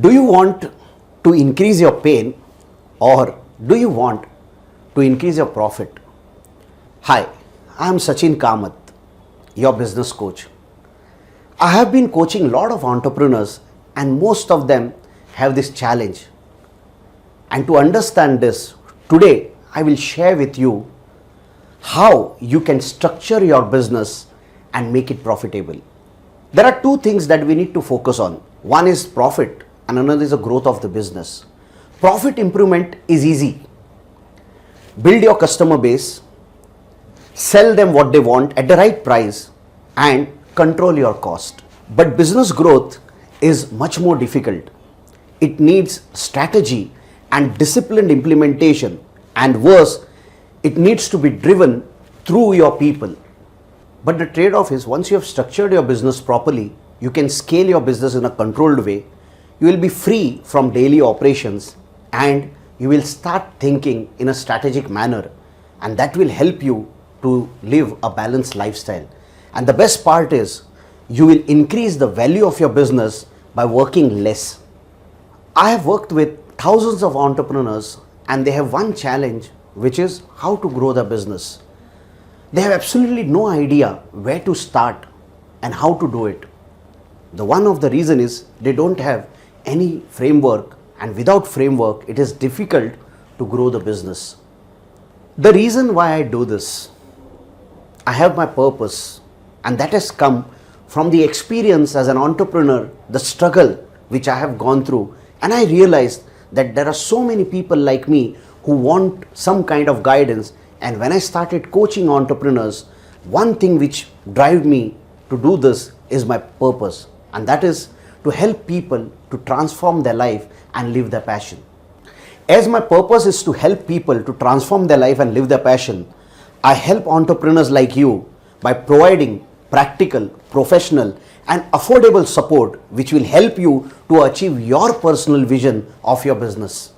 Do you want to increase your pain or do you want to increase your profit? Hi, I am Sachin Kamath, your business coach. I have been coaching a lot of entrepreneurs and most of them have this challenge. And to understand this, today I will share with you how you can structure your business and make it profitable. There are two things that we need to focus on. One is profit and another is the growth of the business. Profit improvement is easy. Build your customer base, sell them what they want at the right price and control your cost. But business growth is much more difficult. It needs strategy and disciplined implementation, and worse, it needs to be driven through your people. But the trade-off is once you have structured your business properly, you can scale your business in a controlled way. You will be free from daily operations and you will start thinking in a strategic manner, and that will help you to live a balanced lifestyle. And the best part is you will increase the value of your business by working less. I have worked with thousands of entrepreneurs and they have one challenge, which is how to grow their business. They have absolutely no idea where to start and how to do it. The one of the reason is they don't have any framework, and without framework it is difficult to grow the business. The reason why I do this, I have my purpose, and that has come from the experience as an entrepreneur, the struggle which I have gone through, and I realized that there are so many people like me who want some kind of guidance. And when I started coaching entrepreneurs, one thing which drives me to do this is my purpose, and that is to help people to transform their life and live their passion. As my purpose is to help people to transform their life and live their passion, I help entrepreneurs like you by providing practical, professional and affordable support which will help you to achieve your personal vision of your business.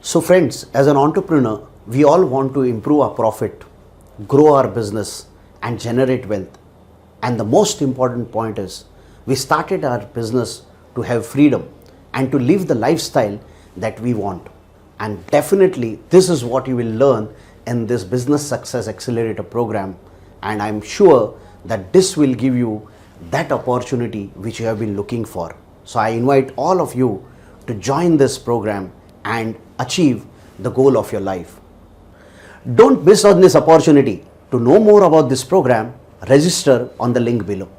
So friends, as an entrepreneur, we all want to improve our profit, grow our business and generate wealth. And the most important point is we started our business to have freedom and to live the lifestyle that we want. And definitely this is what you will learn in this Business Success Accelerator program. And I'm sure that this will give you that opportunity which you have been looking for. So I invite all of you to join this program and achieve the goal of your life. Don't miss on this opportunity. To know more about this program, register on the link below.